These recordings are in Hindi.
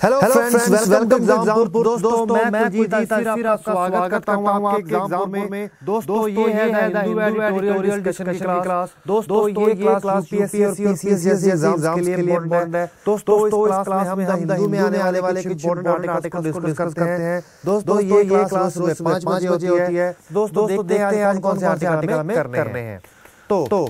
Hello friends, welcome to Exampur. दोस्तों मैं कुलजीत फिर आपका स्वागत करता हूं आपके एग्जामपुर में। दोस्तों ये है द हिंदू एडिटोरियल डिस्कशन की क्लास। दोस्तों ये क्लास यूपीएससी और पीसीएस जैसे एग्जाम्स के लिए इम्पोर्टेंट है। दोस्तों इस क्लास में हम द हिंदू में आने वाले कुछ इम्पोर्टेंट आर्टिकल्स को डिस्कस करते हैं। दोस्तों ये क्लास रोज 5 बजे होती है। दोस्तों देखते हैं आज कौन से आर्टिकल हमें करने हैं। तो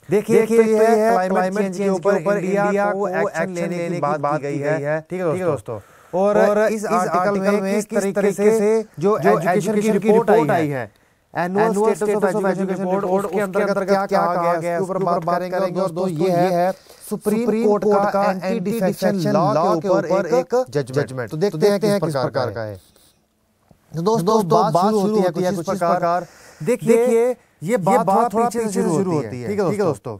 देखिए ये है क्लाइमेट चेंज के ऊपर इंडिया को एक्शन लेने की बात की गई है। ठीक है दोस्तों, और इस आर्टिकल में किस तरीके से जो एजुकेशन की रिपोर्ट आई है, annual status of education report, उसके अंतर्गत क्या कहा गया है, उसके ऊपर बात करेंगे। और दोस्तों ये है सुप्रीम कोर्ट का एंटी डिफेक्शन लॉ के ऊपर एक जजमेंट। तो देखते हैं किस प्रकार का है। दोस्तों बात शुरू होती है कुछ इस प्रकार। देखिए ये बात थोड़ा पीछे से शुरू होती है। ठीक है दोस्तों,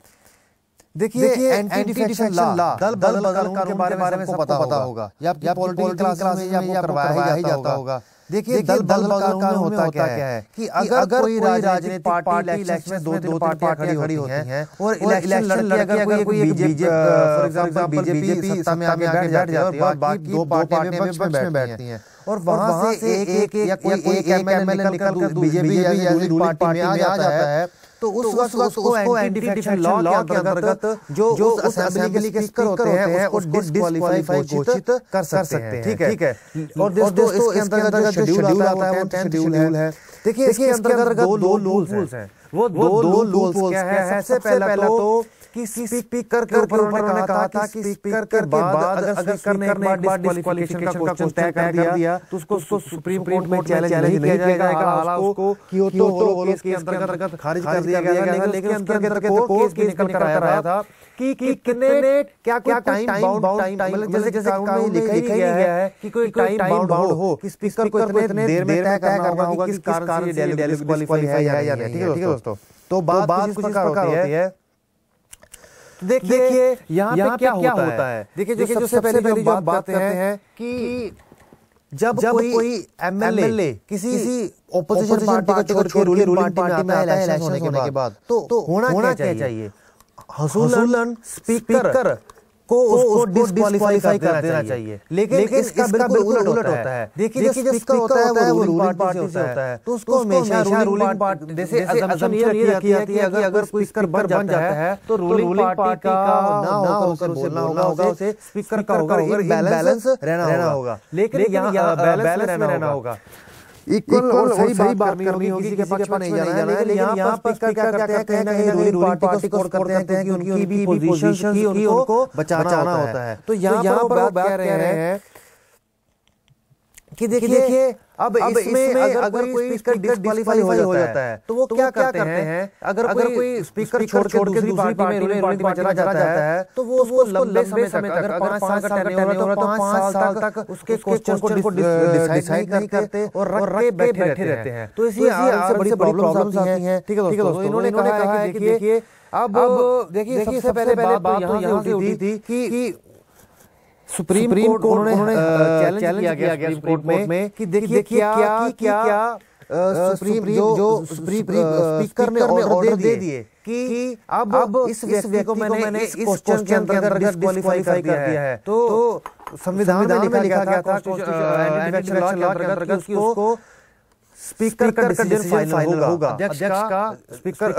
देखिए एंटी डिफेक्शन लॉ, दल बदल कानून के बारे में सबको पता होगा, या आपकी पॉलिटिकल क्लास में आपको करवाया ही जाता होगा। देखिए दल बदल कानून होता क्या है कि अगर कोई राजनीतिक पार्टी इलेक्शन में दो पार्टियां खड़ी होती हैं और इलेक्शन लड़ती है, अगर कोई बीजेपी फॉर एग्जांपल बीजेपी सत्ता में आके बैठ जाती है और बाकी दो पार्टियां विपक्ष में बैठती हैं, और वहां से एक या कोई एक एमएलए निकलकर बीजेपी या रूलिंग पार्टी में आ जाता है, तो उस वक्त उसको एंटी डिफेक्शन लॉ के अंतर्गत जो उस असेंबली के स्पीकर होते हैं उसको डिस्क्वालीफाई घोषित कर सकते हैं। ठीक है। और दोस्तों इसके अंतर्गत जो शेड्यूल आता है वो 10th शेड्यूल है। देखिए इसके अंतर्गत दो रूल्स हैं। वो दो रूल्स क्या है? सबसे पहला तो कि स्पीकर के ऊपर उन्होंने कहा था कि स्पीकर के बाद अगर स्पीकर ने एक बार डिस्क्वालिफिकेशन का क्वेश्चन तय कर दिया तो उसको सुप्रीम कोर्ट में चैलेंज नहीं किया जाएगा, उसको क्योतो केस के अंतर्गत खारिज कर दिया जाएगा। लेकिन उसके अंतर्गत केस भी निकल कर आया था कि कितने क्या टाइम बाउंड मतलब जैसे कानून में लिखा ही गया है कि कोई टाइम बाउंड हो कि स्पीकर को इतने देर में तय करना होगा कि किस कारण से ये डिस्क्वालीफाई है या नहीं। ठीक है दोस्तों, तो बात कुछ इस प्रकार होती है। देखिए यहाँ पे क्या होता है। देखिए जो सबसे पहले जो बात करते हैं कि जब कोई एमएलए किसी ऑपोजिशन पार्टी को छोड़ के रूलिंग पार्टी में आता है इलेक्शन होने के बाद, तो होना क्या चाहिए? हसूलन स्पीकर को उसको डिस्क्वालीफाई कर देना चाहिए। लेकिन इसका बिल्कुल उलट होता है। देखिए जो स्पीकर होता है वो रूलिंग पार्टी से होता है, तो उसको हमेशा रूलिंग पार्टी जैसे असम्पशन ये रखी जाती है कि अगर कोई स्पीकर बन जाता है तो रूलिंग पार्टी का ना होकर बोलना होगा, उसे स्पीकर का होकर एक बैलेंस रहना होगा। लेकिन यहाँ बैलेंस में रहना होगा, इक्वल और सही बात करनी होगी, किसी के पक्ष में नहीं जाना है। लेकिन यहाँ पर स्पीकर क्या करते हैं, कहीं ना कहीं रूलिंग पार्टी को सपोर्ट करते हैं कि उनकी भी पोजीशन की उनको बचाना होता है। तो यहाँ पर बात कह रहे हैं कि देखिए अब इसमें अगर कोई स्पीकर डिस्क्वालीफाई हो जाता है तो वो क्या करते हैं, अगर कोई स्पीकर छोड़ के दूसरी पार्टी में रूलिंग पार्टी में चला जाता है तो वो उसको लंबे समय तक, अगर 5 साल का टेन्योर हो तो 5 साल तक उसके क्वेश्चन को डिसाइड नहीं करते और रख के बैठे रहते हैं। तो इसी से बड़ी प्रॉब्लम्स आती हैं। ठीक है दोस्तों, इन्होंने कहा है कि देखिए अब देखिए सबसे पहले बात तो यहाँ से उठी थी कि सुप्रीम कोर्ट उन्होंने चैलेंज किया गया सुप्रीम कोर्ट में कि देखिए क्या सुप्रीम स्पीकर ने ऑर्डर दे दिए कि अब इस व्यक्ति को मैंने इस क्वेश्चन के अंतर्गत डिस्क्वालीफाई कर दिया है। तो संविधान में लिखा गया था एंटी डिफेक्शन लॉ के अंतर्गत उसको स्पीकर का डिसीजन फाइनल होगा, अध्यक्ष का स्पीकर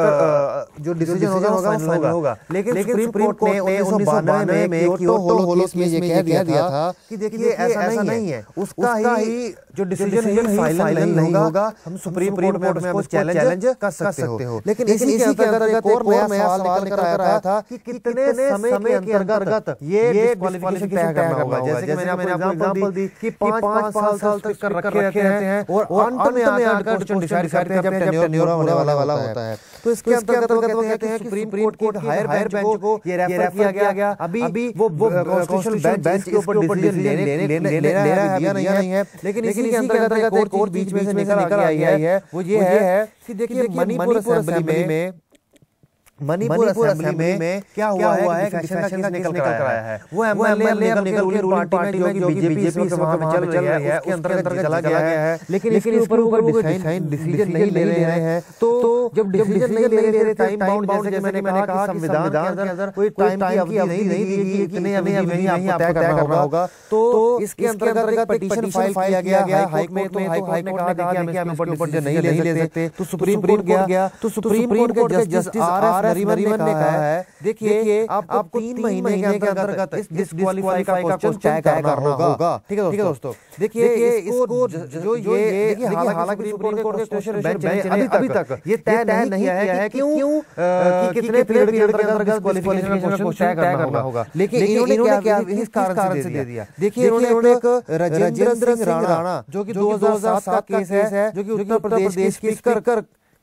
जो डिसीजन होगा वो फाइनल होगा। लेकिन सुप्रीम कोर्ट ने 1992 में क्योतो केस में ये कह दिया था कि देखिए ऐसा नहीं है, उसका ही जो डिसीजन है फाइनल नहीं होगा, हम सुप्रीम कोर्ट में उसको चैलेंज कर सकते हो। लेकिन इसी के अंतर्गत एक और नया सवाल निकल आया था कि कितने समय के अंतर्गत ये डिस्क्वालिफिकेशन तय करना होगा। जैसे कि मैंने आपको एग्जांपल दी कि 5 साल तक रखे रहते हैं और अंत में आकर क्वेश्चन डिसाइड करते हैं जब टेन्योर होने वाला होता है। तो इसके अंतर्गत वो कहते हैं कि सुप्रीम कोर्ट हायर बेंच को ये रेफर किया गया। अभी वो कॉन्स्टिट्यूशनल बेंच के ऊपर डिसीजन ले रहा है या नहीं है। लेकिन इसी के अंतर्गत एक और बीच में से निकल आई है, वो ये है कि देखिए मणिपुर असेंबली में मणिपुर असेंबली में क्या हुआ है कि डिफेक्शन का केस निकल कर आया है। वो एमएलए अब निकल के रूलिंग पार्टी में जो कि बीजेपी इस वक्त वहां पे चल रही है उसके अंतर्गत चला गया है, लेकिन इसके ऊपर वो डिसीजन नहीं ले रहे हैं। तो जब डिसीजन नहीं ले रहे टाइम बाउंड, जैसे मैंने कहा कि संविधान के अंदर कोई टाइम की अवधि नहीं दी गई कि इतने अवधि में आपको तय करना होगा। तो इसके अंतर्गत एक पिटीशन फाइल किया गया है हाई कोर्ट में। तो हाई कोर्ट ने कहा कि हम ऊपर डिसीजन नहीं ले सकते। तो सुप्रीम कोर्ट गया, तो सुप्रीम कोर्ट के जस्टिस आर एफ नरीमन ने कहा है देखिए आपको 3 महीने के अंतर्गत इस डिस्क्वालीफाई का क्वेश्चन तय करना होगा। ठीक है दोस्तों, देखिए इसको जो ये हालांकि सुप्रीम कोर्ट के क्वेश्चन बेंच ने अभी तक ये तय नहीं किया है कि क्यों कितने पीरियड के अंतर्गत डिस्क्वालीफिकेशन का क्वेश्चन तय करना होगा, लेकिन इन्होंने क्या इस कारण से दे दिया। देखिए इन्होंने एक राजेंद्र सिंह राणा जो कि 2007 का केस है, जो कि उत्तर प्रदेश की स्पीकर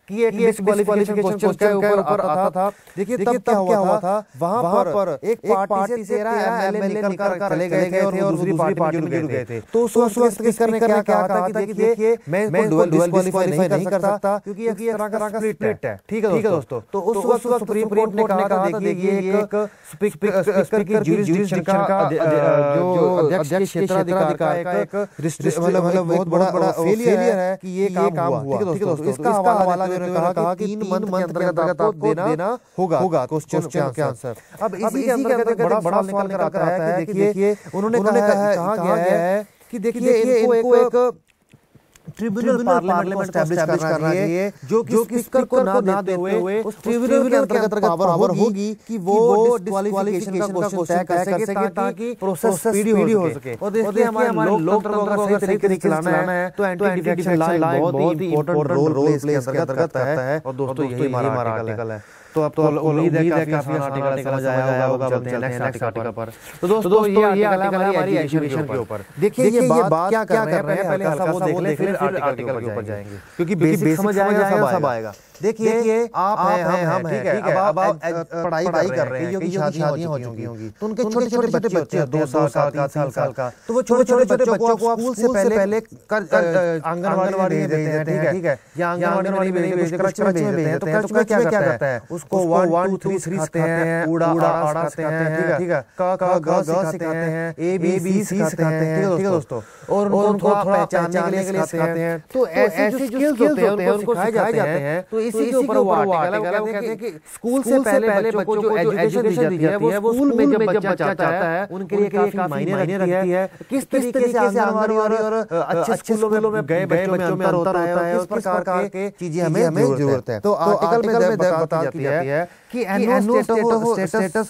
की एक डिस्क्वालिफिकेशन क्वेश्चन के ऊपर आता था। देखिए तब क्या हुआ था, वहां पर एक पार्टी से 13 एमएलए निकल कर चले गए थे और दूसरी पार्टी में जुड़ गए थे। तो उस वक्त स्पीकर ने क्या कहा था कि देखिए मैं डुअल डिस्क्वालीफाई नहीं कर सकता क्योंकि एक तरह का स्प्लिट है। ठीक है दोस्तों, तो उस वक्त सुप्रीम कोर्ट ने कहा था देखिए ये एक स्पीकर की ज्यूरिसडिक्शन का जो अध्यक्ष क्षेत्राधिकार का एक मतलब बहुत बड़ा फेलियर है कि ये काम हुआ। ठीक है दोस्तों, इसका हवाला कहा कि 3 मंथ के अंतर्गत आपको देना होगा क्वेश्चन के आंसर। अब इसी के अंतर्गत एक बड़ा सवाल निकल कर आता है कि देखिए उन्होंने कहा गया है कि देखिए इनको एक ट्रिब्यूनल पार्लियामेंट को एस्टैब्लिश करना चाहिए जो कि स्पीकर को ना देते हुए उस ट्रिब्यूनल के अंतर्गत पावर होगी कि वो डिस्क्वालिफिकेशन का क्वेश्चन तय कर सके ताकि प्रोसेस स्पीडी हो सके। और देखिए हमारे लोकतंत्र को सही तरीके से चलाना है तो एंटी डिफेक्शन लॉ बहुत ही इंपॉर्टेंट रोल इसके अंतर्गत करता है। और दोस्तों यही हमारा आर्टिकल है। तो अब तो उम्मीद है काफी आर्टिकल समझ आया होगा। चलते हैं नेक्स्ट आर्टिकल पर। तो दोस्तों ये आर्टिकल है हमारी एजुकेशन के ऊपर। देखिए ये बात क्या कर रहे हैं, पहले हल्का सा वो देख लें फिर आर्टिकल के ऊपर जाएंगे क्योंकि बेसिक समझ आएगा सब आएगा। देखिए आप हैं हम हैं, ठीक है। अब आप पढ़ाई कर रहे हैं, कई शादियां हो चुकी होंगी, तो उनके छोटे छोटे बच्चे 2 साल का 3 साल का, तो वो छोटे छोटे बच्चों को आप स्कूल से पहले आंगनवाड़ी में भेज देते हैं। ठीक है, या आंगनवाड़ी में नहीं भेजते, क्रच में भेज देते हैं। तो क्रच में क्या करता है, उसको 1 2 3 सिखाते हैं, उड़ा आड़ा सिखाते हैं, ठीक है, क ख ग सिखाते हैं, ए बी सी सिखाते हैं। ठीक है दोस्तों, और उनको पहचानने के लिए सिखाते हैं। तो ऐसे जो स्किल्स होते हैं उनको सिखाए जाते हैं। तो इसी के ऊपर वो आर्टिकल है, वो कहते हैं कि स्कूल से पहले बच्चों को जो एजुकेशन दी जाती है वो स्कूल में जब बच्चा जाता है उनके लिए काफी मायने रखती है। किस तरीके से आंगनवाड़ी और अच्छे स्कूलों में गए बच्चों में अंतर होता है, उस प्रकार के चीजें हमें जरूरत है। तो आर्टिकल में बता दी जाती है कि annual status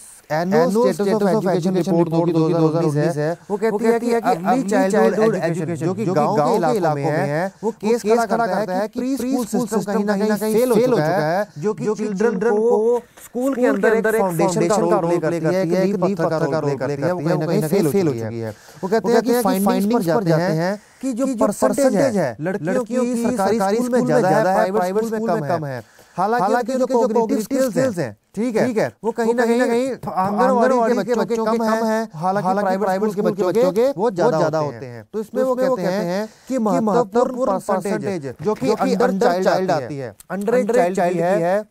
of education report 2019 है। वो कहती है कि अर्ली चाइल्डहुड एजुकेशन जो कि गांव के इलाकों में है, वो केस खड़ा करता है कि प्री स्कूल सिस्टम कहीं ना कहीं फेल हो चुका है, जो कि चिल्ड्रन को स्कूल के अंदर एक फाउंडेशन का रोल प्ले करती है, एक नींव पत्थर का रोल प्ले करती है, वो कहीं ना कहीं फेल हो चुकी है। वो कहते हैं कि फाइंडिंग्स पर जाते हैं कि जो परसेंटेज है लड़कियों की सरकारी स्कूल में ज्यादा है, प्राइवेट स्कूल में कम है। हालांकि जो कॉग्निटिव स्किल्स हैं, ठीक है, वो कहीं ना कहीं आंगनवाड़ी के बच्चों के कम है, हालांकि प्राइवेट स्कूल के बच्चों के बहुत ज्यादा होते हैं। तो इसमें वो कहते हैं कि महत्वपूर्ण परसेंटेज जो कि अंडर चाइल्ड आती है, अंडर चाइल्ड है,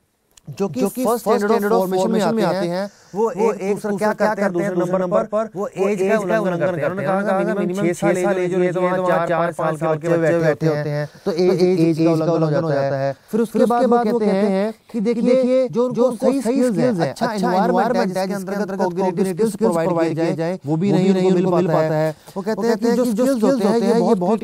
जो कि फर्स्ट स्टैंडर्ड ऑफ फॉर्मेशन में आते हैं, वो एक दूसरा क्या करते हैं, दूसरे नंबर पर वो एज का उल्लंघन करते हैं। उन्होंने कहा मिनिमम 6 साल एज होती है तो वहाँ 4 साल के बच्चे बैठे होते हैं, तो एज का उल्लंघन हो जाता है। फिर उसके बाद वो कहते हैं कि देखिए जो सही स्किल्स हैं, अच्छा एनवायरनमेंट है जिसके अंदर कॉग्निटिव स्किल्स प्रोवाइड किए जाए, वो भी नहीं मिल पाता है। वो कहते हैं कि जो स्किल्स होते हैं ये बहुत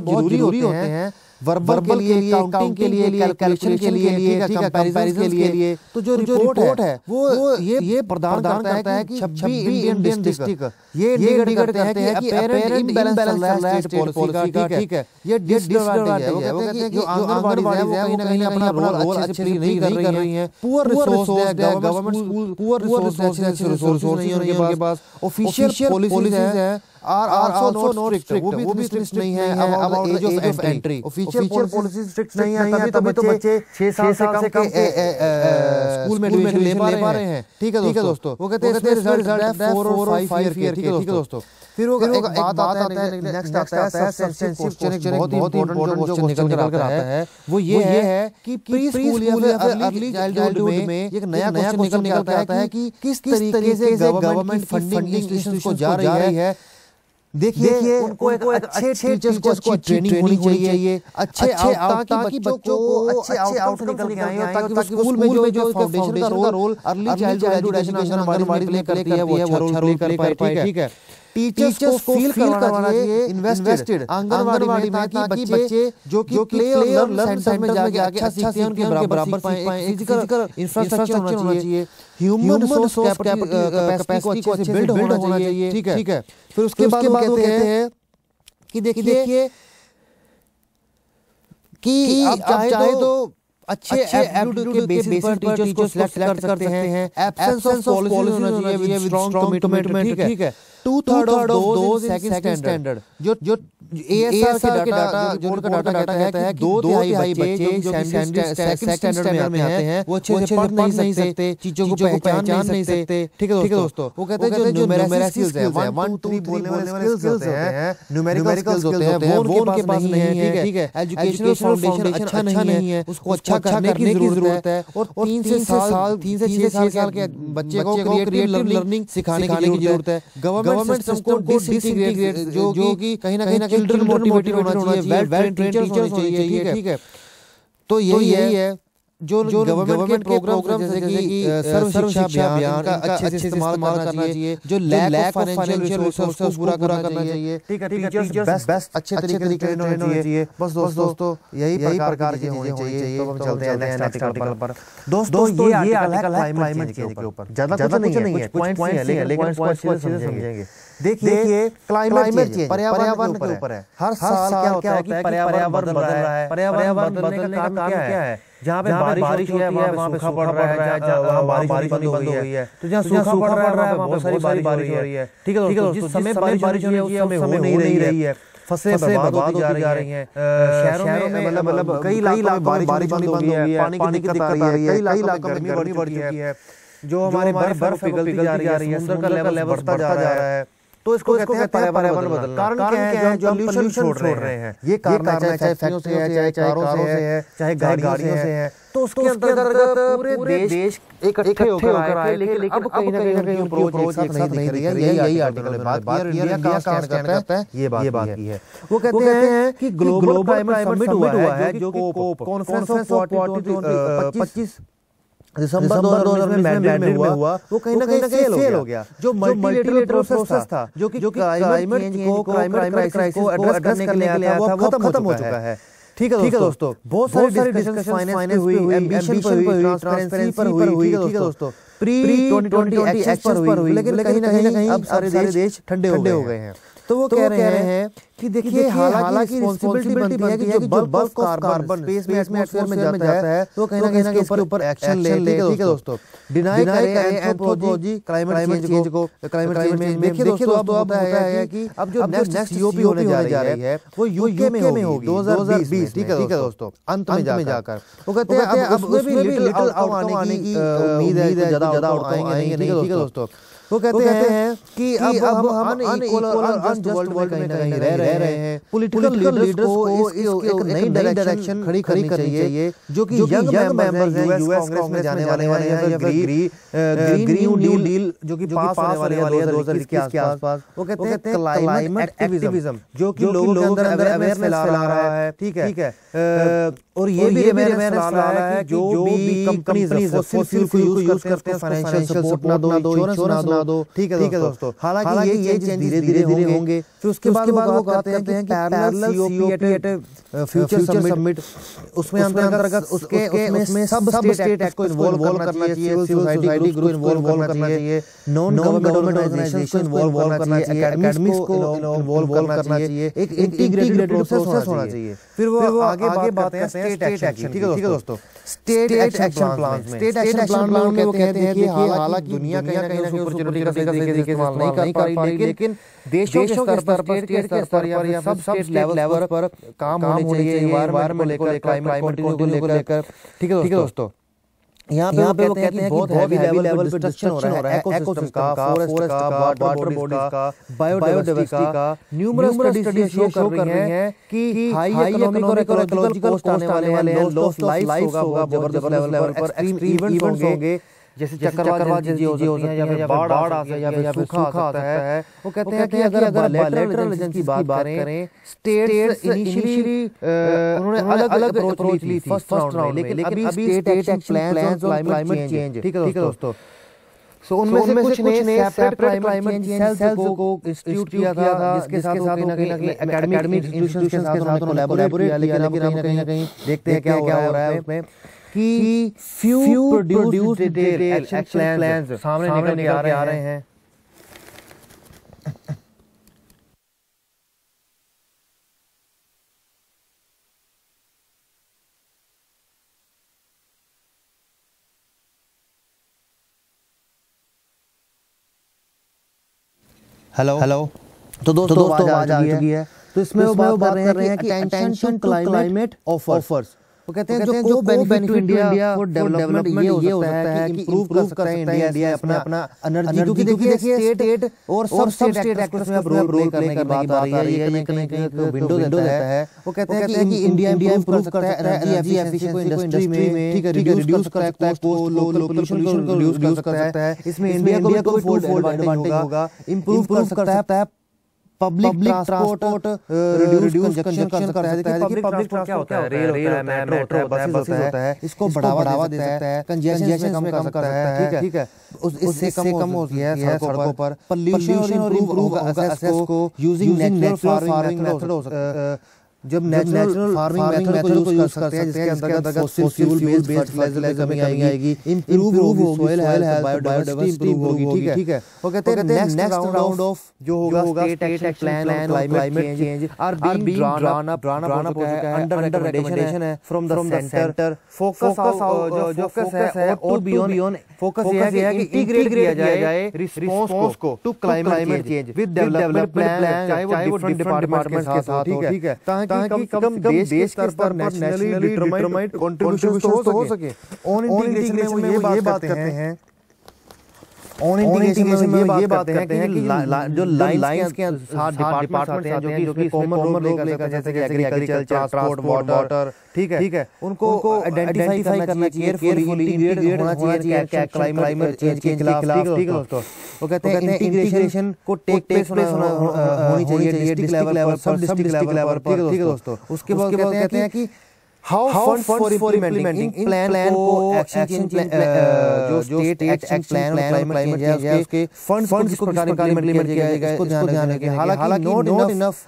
जरूरी होते हैं, वर्बल के लिए, काउंटिंग के लिए, कैलकुलेशन के लिए, कंपैरिजन के लिए। तो जो रिपोर्ट है वो ये प्रदान करता है कि 26 इंडियन डिस्ट्रिक्ट ये इंडिकेट करते हैं कि अपेरेंट इम्बैलेंस चल रहा है स्टेट पॉलिसी का। ठीक है, ये डिसएडवांटेज है। वो कहते हैं कि जो आंगनवाड़ी है वो कहीं ना कहीं अपना रोल अच्छे से नहीं कर रही है। पुअर रिसोर्स है, गवर्नमेंट स्कूल पुअर रिसोर्स नहीं है उनके पास, ऑफिशियल पॉलिसीज है are also not strict, वो भी strict नहीं है about age of entry। Official policy strict नहीं है, तभी तो बच्चे 6 साल से कम के स्कूल में एडमिशन ले पा रहे हैं। ठीक है दोस्तों, वो कहते हैं इसमें रिजल्ट है 4 और 5 ईयर के। ठीक है दोस्तों, फिर वो एक बात आता है, नेक्स्ट आता है सब्सटेंशियल क्वेश्चन, बहुत ही इंपॉर्टेंट जो क्वेश्चन निकल कर आता है वो ये है कि प्री स्कूल या फिर अर्ली चाइल्डहुड में एक नया क्वेश्चन निकल कर आता है कि किस तरीके से गवर्नमेंट फंडिंग इंस्टीट्यूशंस को जा रही है। देखिए उनको एक अच्छे टीचर्स को अच्छी ट्रेनिंग होनी चाहिए, अच्छे ताकि बच्चों को अच्छे आउटकम निकल के आए, ताकि स्कूल में जो फाउंडेशन का रोल अर्ली चाइल्डहुड एजुकेशन हमारी प्ले करती है वो अच्छा रोल कर पाए। ठीक है, टीचर्स को फील करवाना चाहिए इन्वेस्टेड आंगनवाड़ी में, ताकि बच्चे जो कि प्ले और लर्न सेंटर में जाके अच्छा सीखते हैं उनके बराबर फिजिकल इंफ्रास्ट्रक्चर होना चाहिए, ह्यूमन रिसोर्स कैपेसिटी को अच्छे से बिल्ड होना चाहिए। ठीक है, फिर उसके बाद वो कहते हैं कि देखिए कि आप चाहे तो अच्छे एप्टीट्यूड के बेसिस पर टीचर्स को सिलेक्ट कर सकते हैं, एब्सेंस ऑफ पॉलिसी होना चाहिए विद स्ट्रांग कमिटमेंट। ठीक है, 2/3 of those in second standard जो एएसआर के डाटा बोर्ड का डाटा कहता है कि 2/3 बच्चे जो सेकंड स्टैंडर्ड में आते हैं वो अच्छे से पढ़ नहीं सकते, चीजों को पहचान नहीं सकते। ठीक है दोस्तों, वो कहते हैं जो न्यूमेरिकल स्किल्स है 1 2 3 बोलने वाले स्किल्स होते हैं, न्यूमेरिकल स्किल्स होते हैं वो उनके पास नहीं है। ठीक है, एजुकेशनल फाउंडेशन अच्छा नहीं है, उसको अच्छा करने की जरूरत है, और 3 से 6 साल के बच्चे को क्रिएटिव लर्निंग सिखाने की जरूरत है। गवर्नमेंट सिस्टम को डिसइंटीग्रेट जो कि कहीं ना कहीं चिल्ड्रन मोटिवेटेड होना चाहिए, वेल ट्रेन्ड टीचर्स होने चाहिए। ठीक है, तो यही है जो गवर्नमेंट के प्रोग्राम जैसे कि सर्व शिक्षा अभियान का अच्छे से इस्तेमाल करना चाहिए, जो लैक ऑफ फाइनेंशियल रिसोर्सेस पूरा करना चाहिए। ठीक है, टीचर्स बेस्ट अच्छे तरीके से ट्रेन होने चाहिए। बस दोस्तों यही प्रकार की होनी चाहिए। तो हम चलते हैं नेक्स्ट आर्टिकल पर। दोस्तों ये आर्टिकल है क्लाइमेट चेंज के ऊपर, ज्यादा कुछ नहीं है, कुछ पॉइंट्स हैं लेकिन पॉइंट्स को अच्छे से समझेंगे। देखिए क्लाइमेट चेंज पर्यावरण के ऊपर है। हर साल क्या होता है कि पर्यावरण बदल रहा है। पर्यावरण बदलने का कारण क्या है? जहाँ पे बारिश होती है वहाँ पे सूखा पड़ रहा है, जहाँ बारिश बंद हो गई है, तो जहाँ सूखा पड़ रहा है बहुत सारी बारिश हो रही है। ठीक है दोस्तों, जिस समय बारिश हो नहीं रही है, फसलें बर्बाद होती जा रही हैं। शहरों में मतलब कई इलाकों में बारिश बंद हो गई है, पानी की दिक्कत आ रही है, कई इलाकों में गर्मी बढ़ चुकी है, जो हमारी बर्फ पिघलती जा रही है, समुद्र का लेवल बढ़ता जा रहा है। तो इसको कहते हैं पर्यावरण बदलना। कारण क्या है? जो पोल्यूशन छोड़ रहे हैं, ये कारण है, चाहे फैक्ट्रियों से है, चाहे कारों से है, चाहे गाड़ियों से है। तो उसके अंतर्गत पूरे देश इकट्ठे होकर आए, लेकिन अब कहीं ना कहीं अप्रोच एक साथ नहीं दिख रही है। यही आर्टिकल में बात की, इंडिया का स्टैंड करता है, ये बात की है। वो कहते हैं कि ग्लोबल क्लाइमेट समिट हुआ है, जो कि कोप कॉन्फ्रेंस ऑफ 25 दिसंबर 2019 में मैड्रिड में हुआ, वो कहीं ना कहीं फेल हो गया। जो मल्टीलेटरल प्रोसेस था, जो कि क्लाइमेट क्राइसिस को एड्रेस करने के लिए आया था, वो खत्म हो चुका है। ठीक है दोस्तों, बहुत सारी डिस्कशन फाइनेंस पे हुई, एम्बिशन पर हुई, ट्रांसपेरेंसी पर हुई। ठीक है दोस्तों, प्री 2020 एक्शन पर हुई, लेकिन कहीं ना कहीं अब सारे देश ठंडे हो गए हैं। तो वो कह रहे हैं कि देखिए हालांकि रिस्पांसिबिलिटी बनती है कि जो बल्क ऑफ कार्बन स्पेस में एटमॉस्फेयर में जाता है, तो कहीं ना कहीं इसके ऊपर एक्शन ले। ठीक है दोस्तों, डिनाई करें एंथ्रोपोलॉजी क्लाइमेट चेंज को। क्लाइमेट चेंज में देखिए दोस्तों अब होता है कि अब जो नेक्स्ट सीओपी होने जा रही है वो यूके में होगी 2020। ठीक है दोस्तों, अंत में जाकर वो कहते हैं अब उसमें भी लिटिल आउटकम आने की उम्मीद है, ज्यादा आउटकम आएंगे नहीं। ठीक है दोस्तों, वो कहते हैं कि अब हम अनइक्वल और अनजस्ट वर्ल्ड में कहीं ना कहीं रह रहे हैं। पॉलिटिकल लीडर्स को एक नई डायरेक्शन खड़ी करनी चाहिए, जो कि यंग मेंबर्स हैं, यूएस कांग्रेस में जाने वाले हैं, या फिर ग्रीन न्यू डील जो कि पास होने वाली है 2021 के आसपास। वो कहते हैं क्लाइमेट एक्टिविज्म, जो कि लोगों के अंदर अवेयरनेस फैला रहा है। ठीक है, और ये भी अवेयरनेस फैला रहा है जो भी कंपनीज फॉसिल फ्यूल को यूज करते हैं, फाइनेंशियल सपोर्ट ना दो, इंश्योरेंस ना दो। ठीक है दोस्तों, हालांकि ये चेंजेस धीरे-धीरे होंगे। फिर उसके बाद वो कहते हैं कि parallel COP eight future summit, उसमें अंतर्गत उसमें सब स्टेट एक्ट को इन्वॉल्व करना चाहिए, सिविल सोसाइटी ग्रुप इन्वॉल्व करना चाहिए, नॉन गवर्नमेंट ऑर्गेनाइजेशंस को इन्वॉल्व करना चाहिए, एकेडमिक्स को इन्वॉल्व करना चाहिए, एक इंटीग्रेटेड प्रोसेस होना चाहिए। फिर वो आगे बात करते हैं स्टेट एक्शन। ठीक है दोस्तों, स्टेट एक्शन प्लान में वो कहते हैं कि हालांकि दुनिया कहीं ना कहीं एनर्जी का सही तरीके से इस्तेमाल नहीं कर पा रही, लेकिन देशों के स्तर पर, स्टेट के स्तर पर या सब स्टेट लेवल पर काम होने चाहिए एनवायरनमेंट को लेकर, क्लाइमेट को लेकर। ठीक है दोस्तों, यहाँ पे वो कहते हैं कि बहुत हैवी लेवल पे डिस्ट्रक्शन हो रहा है इकोसिस्टम का, फॉरेस्ट का, वाटर बॉडीज का, बायोडायवर्सिटी का। न्यूमरस स्टडीज शो कर रही हैं कि हाई इकोनॉमिक और इकोलॉजिकल कॉस्ट आने वाले हैं, लॉस ऑफ लाइफ होगा जबरदस्त लेवल पर, एक्सट्रीम इवेंट्स होंगे जैसे चक्रवात जैसी हो सकती है, या फिर बाढ़ आ सकती है, या फिर सूखा आ सकता है। वो कहते हैं कि अगर बायलैटरल एजेंसी की बात करें, स्टेट्स इनिशियली उन्होंने अलग अप्रोच ली थी फर्स्ट राउंड में, लेकिन अभी state action plans on climate change. ठीक है दोस्तों, सो उनमें से कुछ ने सेपरेट क्लाइमेट चेंज सेल्स को इंस्टीट्यूट किया था, जिसके साथ एकेडमिक इंस्टीट्यूशंस के साथ कोलैबोरेट किया, लेकिन अब कहीं ना कहीं देखते हैं क्या हो रहा है उसमें कि few produced detail action plans सामने निकल के आ रहे हैं। हेलो तो दोस्तों आवाज आ चुकी है। तो इसमें वो बात कर रहे हैं कि अटेंशन टू क्लाइमेट ऑफर्स। वो कहते हैं जो benefit to India for development ये हो सकता है कि इंप्रूव कर सकता है इंडिया अपना एनर्जी, क्योंकि देखिए स्टेट और सब स्टेट एक्टर्स में अब रोल करने की बात आ रही है, ये कहीं विंडो देता है। वो कहते हैं कि इंडिया इंप्रूव कर सकता है एनर्जी एफिशिएंसी को इंडस्ट्री में, ठीक है, रिड्यूस कर सकता है कॉस्ट, लोकल पोल्यूशन को रिड्यूस कर सकता है। इसमें इंडिया को भी फोल्ड एडवांटेज होगा, इंप्रूव कर सकता है पब्लिक ट्रांसपोर्ट, रिड्यूस कंजप्शन कर सकता है। देखिए पब्लिक ट्रांसपोर्ट क्या होता है, रेल होता है, मेट्रो बसेस होता है, इसको बढ़ावा दे सकता है, कंजेशन कम कर सकता है। ठीक है, उससे कम होती है सड़कों पर पोल्यूशन और इंप्रूव एक्सेस को यूजिंग नेचुरल फार्मिंग मेथड हो सकता है। जब नेचुरल फार्मिंग मेथड को यूज करते हैं, जिसके अंतर्गत फॉसिल फ्यूल बेस्ड फर्टिलाइजर कमी आएगी, इंप्रूव होगी सॉइल हेल्थ, बायोडायवर्सिटी इंप्रूव होगी। ठीक है, वो कहते हैं नेक्स्ट राउंड ऑफ जो होगा state action plan climate change are being drawn up हो चुका है, अंडर रिकमेंडेशन है फ्रॉम द सेंटर। फोकस जो फोकस है और बियॉन्ड फोकस ये है कि इंटीग्रेट किया जाए रिस्पांस को to climate change with development plan, चाहे वो डिफरेंट डिपार्टमेंट्स के साथ हो। ठीक है, ताकि कम देश के स्तर पर नेशनली डिटरमाइंड कंट्रीब्यूशन तो हो सके। ऑन इंटीग्रेशन में वो ये बात करते हैं, ऑन इंटीग्रेशन में ये बात करते हैं कि जो लाइंस के साथ डिपार्टमेंट्स हैं जो कि कॉमन रोल लेकर, जैसे कि एग्रीकल्चर, ट्रांसपोर्ट, वाटर, ठीक है, उनको आइडेंटिफाई करना चाहिए, केयरफुली इंटीग्रेट होना चाहिए क्लाइमेट चेंज के खिलाफ। ठीक है दोस्तों, वो कहते हैं इंटीग्रेशन को टेक प्लेस होनी चाहिए डिस्ट्रिक्ट लेवल, सब डिस्ट्रिक्ट लेवल पर। ठीक है दोस्तों, उसके बाद कहते हैं कि How funds for implementing plan को action जो state action plan climate change है उसके funds किस प्रकार implement किया जाएगा, इसको ध्यान रखें। हालांकि not enough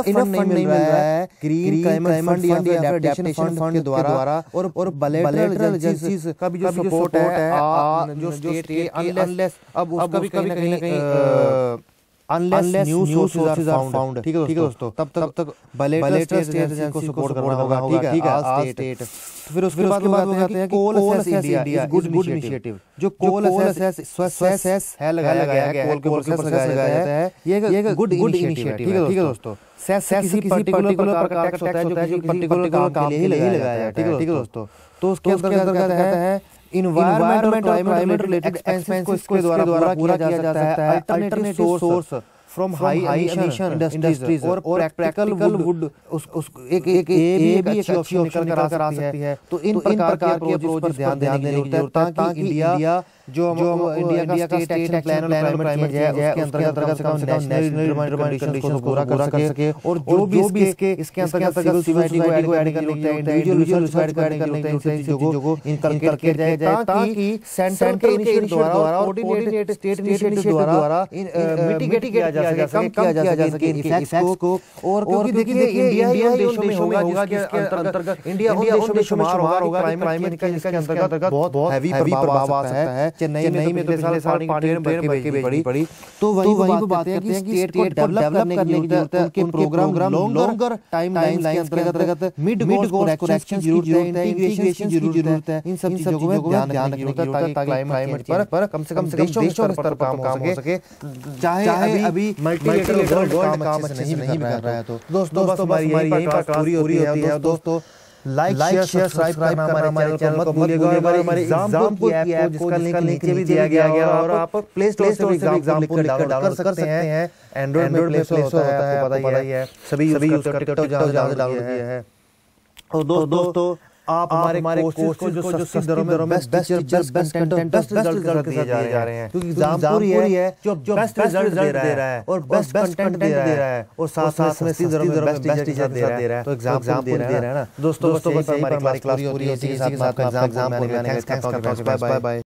फंड नहीं मिल रहा है ग्रीन क्लाइमेट फंड या फिर एडेप्टेशन फंड के द्वारा, और बायलैटरल एजेंसीज का भी जो सपोर्ट है जो स्टेट के अनलेस अब उसका भी कहीं ना कहीं unless new sources are found। ठीक है दोस्तों, तब तक बायलैटरल स्टेट एजेंसी को सपोर्ट करना होगा। ठीक है, स्टेट। फिर उसके बाद वो कहते हैं कि coal access India is good initiative. जो कोल असेस है लगाया गया है, कोल के ऊपर सेस लगाया जाता है, ये एक गुड इनिशिएटिव है। ठीक है दोस्तों, सेस किसी पर्टिकुलर प्रकार का टैक्स होता है जो पर्टिकुलर काम के लिए ही लगाया जाता है। ठीक है दोस्तों, तो उसके अंतर्गत है इन्वायरमेंट क्लाइमेट रिलेटेड एक्सपेंसेस को इसके द्वारा पूरा किया जा सकता है। Alternative source from high emission industries और प्रैक्टिकल वुड एक भी अच्छी ऑप्शन निकल कर आ सकती है। तो इन प्रकार के अप्रोच पर ध्यान देने की जरूरत है, ताकि इंडिया जो इंडिया का स्टेट एक्शन प्लान और क्लाइमेट चेंज है उसके अंतर्गत नेशनल कंडीशंस को पूरा कर सके, और जो भी इसके अंतर्गत सिविल सोसाइटी को ऐड करने होते हैं, इंडिविजुअल रिसर्च को ऐड करने होते हैं, चीजों को इनकलकेट किया जाए, ताकि सेंटर के इनिशिएटिव द्वारा, कोऑर्डिनेट स्टेट इनिशिएटिव द्वारा मिटिगेट किया जा सके, कम किया जा सके इफेक्ट्स को। और क्योंकि देखिए इंडिया उन देशों में होगा जिसके अंतर्गत इंडिया उन देशों में शुमार होगा क्लाइमेट का, जिसके अंतर्गत बहुत हैवी प्रभाव आ सकता है। चेन्नई में पिछले साल पानी ट्रेन भर के भेजनी पड़ी। तो वही बात कहते हैं कि स्टेट को डेवलप करने की जरूरत है, उनके प्रोग्राम लॉन्गर टाइम लाइन के अंतर्गत मिड गोल्स करेक्शन की जरूरत है, इंटीग्रेशन की जरूरत है। इन सब चीजों में ध्यान रखने की जरूरत है ताकि क्लाइमेट पर कम से कम देशों स्तर पर काम हो सके। चाहे अभी मल्टीलेटरल वर्ल्ड काम अच्छे से नहीं कर रहा है। तो दोस्तों बस हमारी यही पर पूरी होती है। दोस्तों लाइक शेयर सब्सक्राइब करना हमारे चैनल को मत भूलिएगा। हमारे एग्जाम की ऐप को जिसका नीचे भी दिया गया है और आप प्ले स्टोर से एग्जाम को डाउनलोड कर सकते हैं। एंड्रॉइड में प्ले स्टोर होता है, आपको पता ही है, सभी यूज करते हैं, टिकटॉक डाउनलोड किया है। और दोस्तों आप हमारे कोर्स को जो सस्ती दरों में बेस्ट कंटेंट बेस्ट रिजल्ट दिए जा रहे हैं, क्योंकि एग्जाम पूरी है जो बेस्ट रिजल्ट दे रहा है और बेस्ट कंटेंट दे रहा है और साथ में सस्ती दरों में बेस्ट टीचर दे रहा है। तो एग्जाम दे रहा है ना दोस्तों। बस हमारी क्लास पूरी होती है, इसी के साथ आपका एग्जाम। Thanks, bye bye.